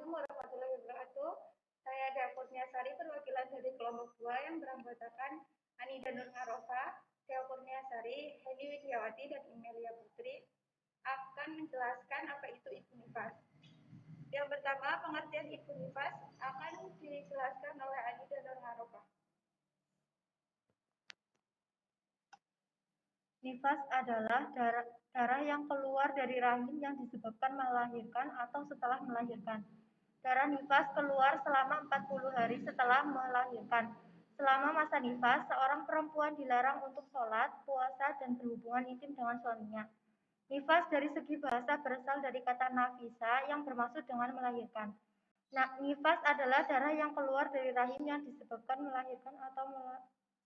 Assalamualaikum warahmatullahi wabarakatuh. Saya Dea Kurniasari, perwakilan dari kelompok 2 yang beranggotakan Anida Nur Ngarofa, Dea Kurniasari, Heni Widiawati, dan Imelia Putri akan menjelaskan apa itu ibu nifas. Yang pertama, pengertian ibu nifas akan dijelaskan oleh Anida Nur Ngarofa. Nifas adalah darah yang keluar dari rahim yang disebabkan melahirkan atau setelah melahirkan. Darah nifas keluar selama 40 hari setelah melahirkan. Selama masa nifas, seorang perempuan dilarang untuk sholat, puasa, dan berhubungan intim dengan suaminya. Nifas dari segi bahasa berasal dari kata nafisa yang bermaksud dengan melahirkan. Nah, nifas adalah darah yang keluar dari rahim yang disebabkan melahirkan atau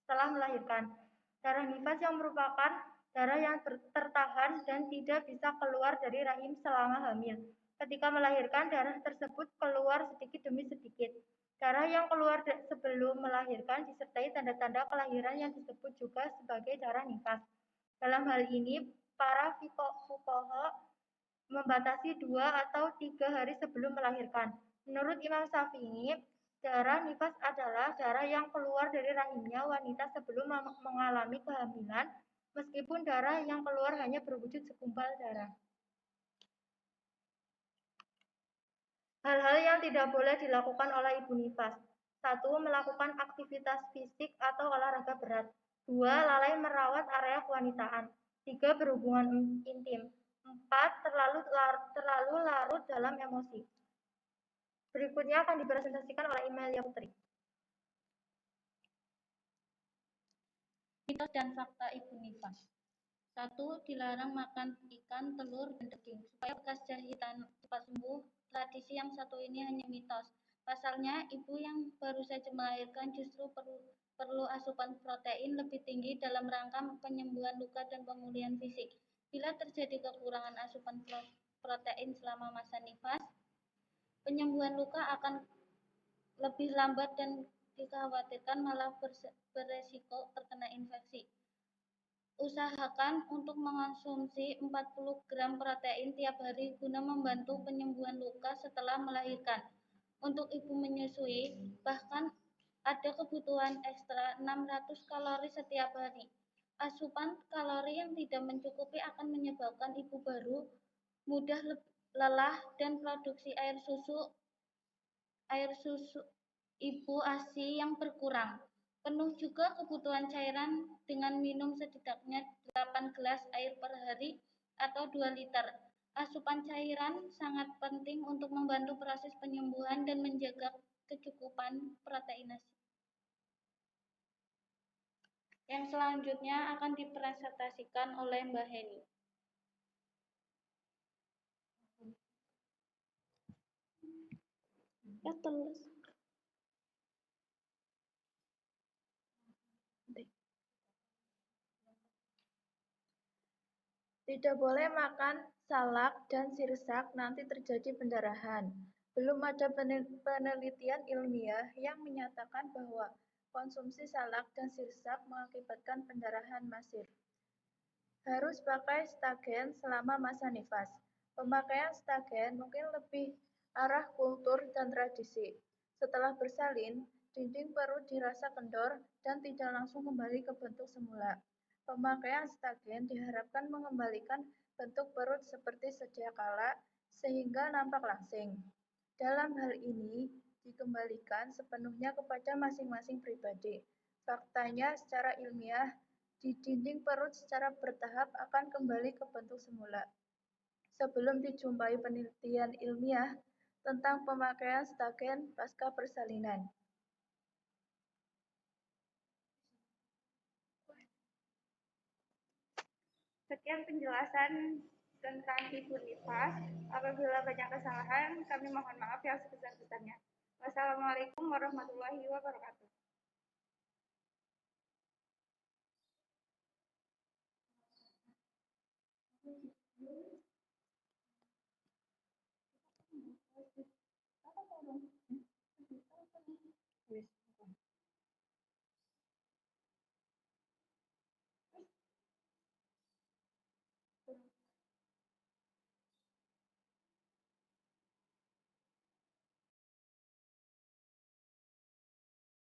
setelah melahirkan. Darah nifas yang merupakan darah yang tertahan dan tidak bisa keluar dari rahim selama hamil. Ketika melahirkan, darah tersebut keluar sedikit demi sedikit. Darah yang keluar sebelum melahirkan disertai tanda-tanda kelahiran yang disebut juga sebagai darah nifas. Dalam hal ini, para fuqaha membatasi 2 atau 3 hari sebelum melahirkan. Menurut Imam Syafi'i, darah nifas adalah darah yang keluar dari rahimnya wanita sebelum mengalami kehamilan, meskipun darah yang keluar hanya berwujud segumpal darah. Hal-hal yang tidak boleh dilakukan oleh ibu nifas. 1. Melakukan aktivitas fisik atau olahraga berat. 2. Lalai merawat area kewanitaan. 3. Berhubungan intim. 4. Terlalu larut dalam emosi. Berikutnya akan dipresentasikan oleh Imelia Putri. Mitos dan fakta ibu nifas. 1. Dilarang makan ikan, telur, dan daging supaya bekas jahitan cepat sembuh. Tradisi yang satu ini hanya mitos. Pasalnya, ibu yang baru saja melahirkan justru perlu asupan protein lebih tinggi dalam rangka penyembuhan luka dan pemulihan fisik. Bila terjadi kekurangan asupan protein selama masa nifas, penyembuhan luka akan lebih lambat dan dikhawatirkan malah beresiko terkena infeksi. Usahakan untuk mengonsumsi 40 gram protein tiap hari guna membantu penyembuhan luka setelah melahirkan. Untuk ibu menyusui, bahkan ada kebutuhan ekstra 600 kalori setiap hari. Asupan kalori yang tidak mencukupi akan menyebabkan ibu baru mudah lelah dan produksi air susu ibu ASI yang berkurang. Penuh juga kebutuhan cairan dengan minum setidaknya 8 gelas air per hari atau 2 liter. Asupan cairan sangat penting untuk membantu proses penyembuhan dan menjaga kecukupan proteinasi. Yang selanjutnya akan dipresentasikan oleh Mbak Heni. Ya, tulis. Tidak boleh makan salak dan sirsak, nanti terjadi pendarahan. Belum ada penelitian ilmiah yang menyatakan bahwa konsumsi salak dan sirsak mengakibatkan pendarahan masif. Harus pakai stagen selama masa nifas. Pemakaian stagen mungkin lebih arah kultur dan tradisi. Setelah bersalin, dinding perut dirasa kendor dan tidak langsung kembali ke bentuk semula. Pemakaian stagen diharapkan mengembalikan bentuk perut seperti sedia kala sehingga nampak langsing. Dalam hal ini, dikembalikan sepenuhnya kepada masing-masing pribadi. Faktanya secara ilmiah, di dinding perut secara bertahap akan kembali ke bentuk semula. Sebelum dijumpai penelitian ilmiah tentang pemakaian stagen pasca persalinan. Sekian penjelasan tentang ibu nifas. Apabila banyak kesalahan, kami mohon maaf yang sebesar-besarnya. Wassalamualaikum warahmatullahi wabarakatuh.